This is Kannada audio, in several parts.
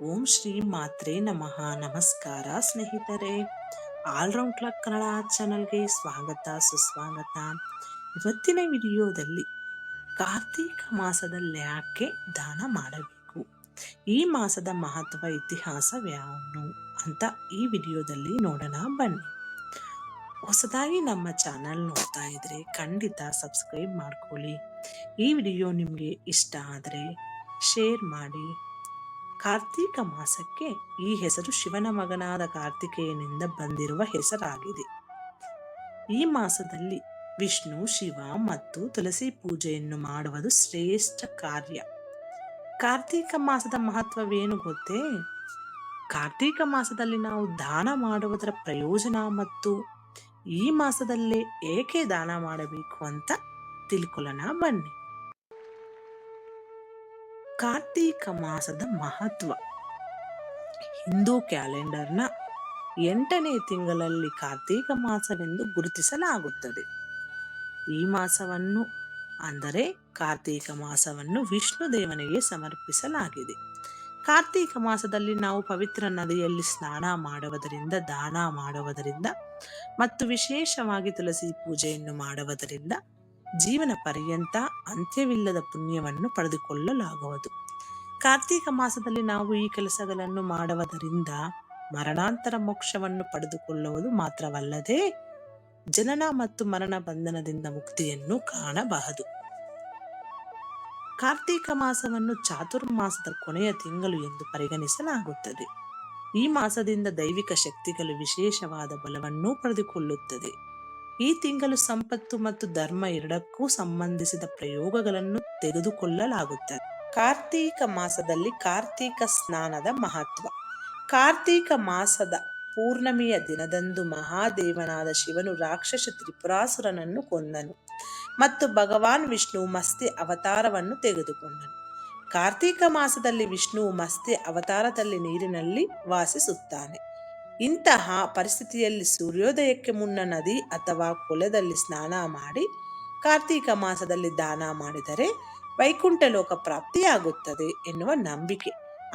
ಓಂ ಶ್ರೀ ಮಾತ್ರೇ ನಮಃ. ನಮಸ್ಕಾರ ಸ್ನೇಹಿತರೆ, ಆಲ್ರೌಂಡ್ ಕ್ಲಾಕ್ ಕನ್ನಡ ಚಾನಲ್ಗೆ ಸ್ವಾಗತ ಸುಸ್ವಾಗತ. ಇವತ್ತಿನ ವಿಡಿಯೋದಲ್ಲಿ ಕಾರ್ತೀಕ ಮಾಸದಲ್ಲಿ ಯಾಕೆ ದಾನ ಮಾಡಬೇಕು, ಈ ಮಾಸದ ಮಹತ್ವ ಇತಿಹಾಸವ್ಯಾನು ಅಂತ ಈ ವಿಡಿಯೋದಲ್ಲಿ ನೋಡೋಣ ಬನ್ನಿ. ಹೊಸದಾಗಿ ನಮ್ಮ ಚಾನಲ್ ನೋಡ್ತಾ ಇದ್ರೆ ಖಂಡಿತ ಸಬ್ಸ್ಕ್ರೈಬ್ ಮಾಡ್ಕೊಳ್ಳಿ. ಈ ವಿಡಿಯೋ ನಿಮಗೆ ಇಷ್ಟ ಆದರೆ ಶೇರ್ ಮಾಡಿ. ಕಾರ್ತೀಕ ಮಾಸಕ್ಕೆ ಈ ಹೆಸರು ಶಿವನ ಮಗನಾದ ಕಾರ್ತಿಕೇಯನಿಂದ ಬಂದಿರುವ ಹೆಸರಾಗಿದೆ. ಈ ಮಾಸದಲ್ಲಿ ವಿಷ್ಣು, ಶಿವ ಮತ್ತು ತುಳಸಿ ಪೂಜೆಯನ್ನು ಮಾಡುವುದು ಶ್ರೇಷ್ಠ ಕಾರ್ಯ. ಕಾರ್ತೀಕ ಮಾಸದ ಮಹತ್ವವೇನು ಗೊತ್ತೇ? ಕಾರ್ತೀಕ ಮಾಸದಲ್ಲಿ ನಾವು ದಾನ ಮಾಡುವುದರ ಪ್ರಯೋಜನ ಮತ್ತು ಈ ಮಾಸದಲ್ಲೇ ಏಕೆ ದಾನ ಮಾಡಬೇಕು ಅಂತ ತಿಳ್ಕೊಳ್ಳೋಣ ಬನ್ನಿ. ಕಾರ್ತೀಕ ಮಾಸದ ಮಹತ್ವ. ಹಿಂದೂ ಕ್ಯಾಲೆಂಡರ್ನ 8ನೇ ತಿಂಗಳಲ್ಲಿ ಕಾರ್ತೀಕ ಮಾಸವೆಂದು ಗುರುತಿಸಲಾಗುತ್ತದೆ. ಈ ಮಾಸವನ್ನು ಅಂದರೆ ಕಾರ್ತೀಕ ಮಾಸವನ್ನು ವಿಷ್ಣು ದೇವನಿಗೆ ಸಮರ್ಪಿಸಲಾಗಿದೆ. ಕಾರ್ತೀಕ ಮಾಸದಲ್ಲಿ ನಾವು ಪವಿತ್ರ ನದಿಯಲ್ಲಿ ಸ್ನಾನ ಮಾಡುವುದರಿಂದ, ದಾನ ಮಾಡುವುದರಿಂದ ಮತ್ತು ವಿಶೇಷವಾಗಿ ತುಳಸಿ ಪೂಜೆಯನ್ನು ಮಾಡುವುದರಿಂದ ಜೀವನ ಪರ್ಯಂತ ಅಂತ್ಯವಿಲ್ಲದ ಪುಣ್ಯವನ್ನು ಪಡೆದುಕೊಳ್ಳಲಾಗುವುದು. ಕಾರ್ತೀಕ ಮಾಸದಲ್ಲಿ ನಾವು ಈ ಕೆಲಸಗಳನ್ನು ಮಾಡುವುದರಿಂದ ಮರಣಾಂತರ ಮೋಕ್ಷವನ್ನು ಪಡೆದುಕೊಳ್ಳುವುದು ಮಾತ್ರವಲ್ಲದೆ ಜನನ ಮತ್ತು ಮರಣ ಬಂಧನದಿಂದ ಮುಕ್ತಿಯನ್ನು ಕಾಣಬಹುದು. ಕಾರ್ತೀಕ ಮಾಸವನ್ನು ಚಾತುರ್ಮಾಸದ ಕೊನೆಯ ತಿಂಗಳು ಎಂದು ಪರಿಗಣಿಸಲಾಗುತ್ತದೆ. ಈ ಮಾಸದಿಂದ ದೈವಿಕ ಶಕ್ತಿಗಳು ವಿಶೇಷವಾದ ಬಲವನ್ನು ಪಡೆದುಕೊಳ್ಳುತ್ತದೆ. ಈ ತಿಂಗಳು ಸಂಪತ್ತು ಮತ್ತು ಧರ್ಮ ಎರಡಕ್ಕೂ ಸಂಬಂಧಿಸಿದ ಪ್ರಯೋಗಗಳನ್ನು ತೆಗೆದುಕೊಳ್ಳಲಾಗುತ್ತದೆ. ಕಾರ್ತೀಕ ಮಾಸದಲ್ಲಿ ಕಾರ್ತೀಕ ಸ್ನಾನದ ಮಹತ್ವ. ಕಾರ್ತೀಕ ಮಾಸದ ಪೂರ್ಣಮಿಯ ದಿನದಂದು ಮಹಾದೇವನಾದ ಶಿವನು ರಾಕ್ಷಸ ತ್ರಿಪುರಾಸುರನನ್ನು ಕೊಂದನು ಮತ್ತು ಭಗವಾನ್ ವಿಷ್ಣು ಮತ್ಸ್ಯ ಅವತಾರವನ್ನು ತೆಗೆದುಕೊಂಡನು. ಕಾರ್ತೀಕ ಮಾಸದಲ್ಲಿ ವಿಷ್ಣು ಮತ್ಸ್ಯ ಅವತಾರದಲ್ಲಿ ನೀರಿನಲ್ಲಿ ವಾಸಿಸುತ್ತಾನೆ. ಇಂತಹ ಪರಿಸ್ಥಿತಿಯಲ್ಲಿ ಸೂರ್ಯೋದಯಕ್ಕೆ ಮುನ್ನ ನದಿ ಅಥವಾ ಕೊಳದಲ್ಲಿ ಸ್ನಾನ ಮಾಡಿ ಕಾರ್ತೀಕ ಮಾಸದಲ್ಲಿ ದಾನ ಮಾಡಿದರೆ ವೈಕುಂಠ ಲೋಕ ಪ್ರಾಪ್ತಿಯಾಗುತ್ತದೆ ಎನ್ನುವ ನಂಬಿಕೆ.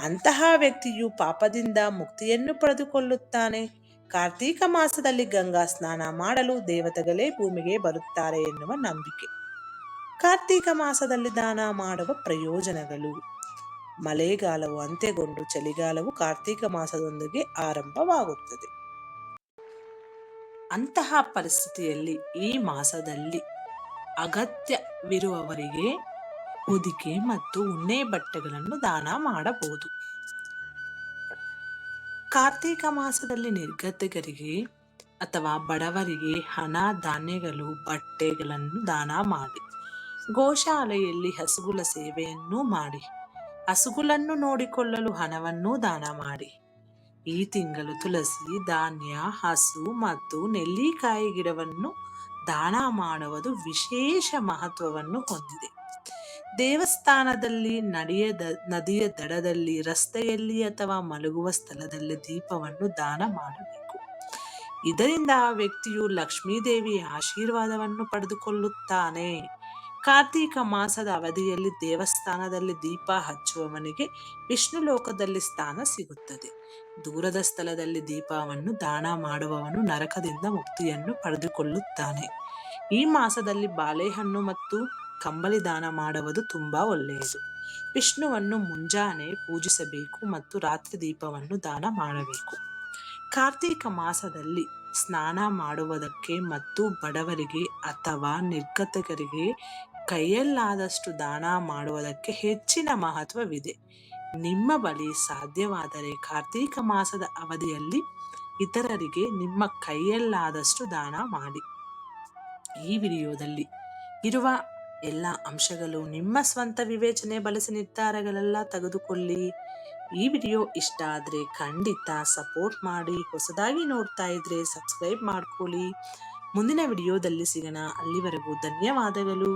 ಅಂತಹ ವ್ಯಕ್ತಿಯು ಪಾಪದಿಂದ ಮುಕ್ತಿಯನ್ನು ಪಡೆದುಕೊಳ್ಳುತ್ತಾನೆ. ಕಾರ್ತೀಕ ಮಾಸದಲ್ಲಿ ಗಂಗಾ ಸ್ನಾನ ಮಾಡಲು ದೇವತೆಗಳೇ ಭೂಮಿಗೆ ಬರುತ್ತಾರೆ ಎನ್ನುವ ನಂಬಿಕೆ. ಕಾರ್ತೀಕ ಮಾಸದಲ್ಲಿ ದಾನ ಮಾಡುವ ಪ್ರಯೋಜನಗಳು. ಮಳೆಗಾಲವು ಅಂತ್ಯಗೊಂಡು ಚಳಿಗಾಲವು ಕಾರ್ತೀಕ ಮಾಸದೊಂದಿಗೆ ಆರಂಭವಾಗುತ್ತದೆ. ಅಂತಹ ಪರಿಸ್ಥಿತಿಯಲ್ಲಿ ಈ ಮಾಸದಲ್ಲಿ ಅಗತ್ಯವಿರುವವರಿಗೆ ಹೊದಿಕೆ ಮತ್ತು ಉಣ್ಣೆ ಬಟ್ಟೆಗಳನ್ನು ದಾನ ಮಾಡಬಹುದು. ಕಾರ್ತೀಕ ಮಾಸದಲ್ಲಿ ನಿರ್ಗತಿಕರಿಗೆ ಅಥವಾ ಬಡವರಿಗೆ ಹಣ, ಧಾನ್ಯಗಳು, ಬಟ್ಟೆಗಳನ್ನು ದಾನ ಮಾಡಿ. ಗೋಶಾಲೆಯಲ್ಲಿ ಹಸುಗಳ ಸೇವೆಯನ್ನು ಮಾಡಿ. ಹಸುಗಳನ್ನು ನೋಡಿಕೊಳ್ಳಲು ಹಣವನ್ನು ದಾನ ಮಾಡಿ. ಈ ತಿಂಗಳು ತುಳಸಿ, ಧಾನ್ಯ, ಹಸು ಮತ್ತು ನೆಲ್ಲಿಕಾಯಿ ಗಿಡವನ್ನು ದಾನ ಮಾಡುವುದು ವಿಶೇಷ ಮಹತ್ವವನ್ನು ಹೊಂದಿದೆ. ದೇವಸ್ಥಾನದಲ್ಲಿ, ನದಿಯ ದಡದಲ್ಲಿ, ರಸ್ತೆಯಲ್ಲಿ ಅಥವಾ ಮಲಗುವ ಸ್ಥಳದಲ್ಲಿ ದೀಪವನ್ನು ದಾನ ಮಾಡಬೇಕು. ಇದರಿಂದ ಆ ವ್ಯಕ್ತಿಯು ಲಕ್ಷ್ಮೀದೇವಿಯ ಆಶೀರ್ವಾದವನ್ನು ಪಡೆದುಕೊಳ್ಳುತ್ತಾನೆ. ಕಾರ್ತೀಕ ಮಾಸದ ಅವಧಿಯಲ್ಲಿ ದೇವಸ್ಥಾನದಲ್ಲಿ ದೀಪ ಹಚ್ಚುವವನಿಗೆ ವಿಷ್ಣು ಲೋಕದಲ್ಲಿ ಸ್ಥಾನ ಸಿಗುತ್ತದೆ. ದೂರದ ಸ್ಥಳದಲ್ಲಿ ದೀಪವನ್ನು ದಾನ ಮಾಡುವವನು ನರಕದಿಂದ ಮುಕ್ತಿಯನ್ನು ಪಡೆದುಕೊಳ್ಳುತ್ತಾನೆ. ಈ ಮಾಸದಲ್ಲಿ ಬಾಳೆಹಣ್ಣು ಮತ್ತು ಕಂಬಳಿ ದಾನ ಮಾಡುವುದು ತುಂಬಾ ಒಳ್ಳೆಯದು. ವಿಷ್ಣುವನ್ನು ಮುಂಜಾನೆ ಪೂಜಿಸಬೇಕು ಮತ್ತು ರಾತ್ರಿ ದೀಪವನ್ನು ದಾನ ಮಾಡಬೇಕು. ಕಾರ್ತೀಕ ಮಾಸದಲ್ಲಿ ಸ್ನಾನ ಮಾಡುವುದಕ್ಕೆ ಮತ್ತು ಬಡವರಿಗೆ ಅಥವಾ ನಿರ್ಗತಿಕರಿಗೆ ಕೈಯಲ್ಲಾದಷ್ಟು ದಾನ ಮಾಡುವುದಕ್ಕೆ ಹೆಚ್ಚಿನ ಮಹತ್ವವಿದೆ. ನಿಮ್ಮ ಬಳಿ ಸಾಧ್ಯವಾದರೆ ಕಾರ್ತೀಕ ಮಾಸದ ಅವಧಿಯಲ್ಲಿ ಇತರರಿಗೆ ನಿಮ್ಮ ಕೈಯಲ್ಲಾದಷ್ಟು ದಾನ ಮಾಡಿ. ಈ ವಿಡಿಯೋದಲ್ಲಿ ಇರುವ ಎಲ್ಲ ಅಂಶಗಳು ನಿಮ್ಮ ಸ್ವಂತ ವಿವೇಚನೆ ಬಳಸಿ ನಿರ್ಧಾರಗಳೆಲ್ಲ ತೆಗೆದುಕೊಳ್ಳಿ. ಈ ವಿಡಿಯೋ ಇಷ್ಟ ಆದರೆ ಖಂಡಿತ ಸಪೋರ್ಟ್ ಮಾಡಿ. ಹೊಸದಾಗಿ ನೋಡ್ತಾ ಇದ್ರೆ ಸಬ್ಸ್ಕ್ರೈಬ್ ಮಾಡ್ಕೊಳ್ಳಿ. ಮುಂದಿನ ವಿಡಿಯೋದಲ್ಲಿ ಸಿಗೋಣ. ಅಲ್ಲಿವರೆಗೂ ಧನ್ಯವಾದಗಳು.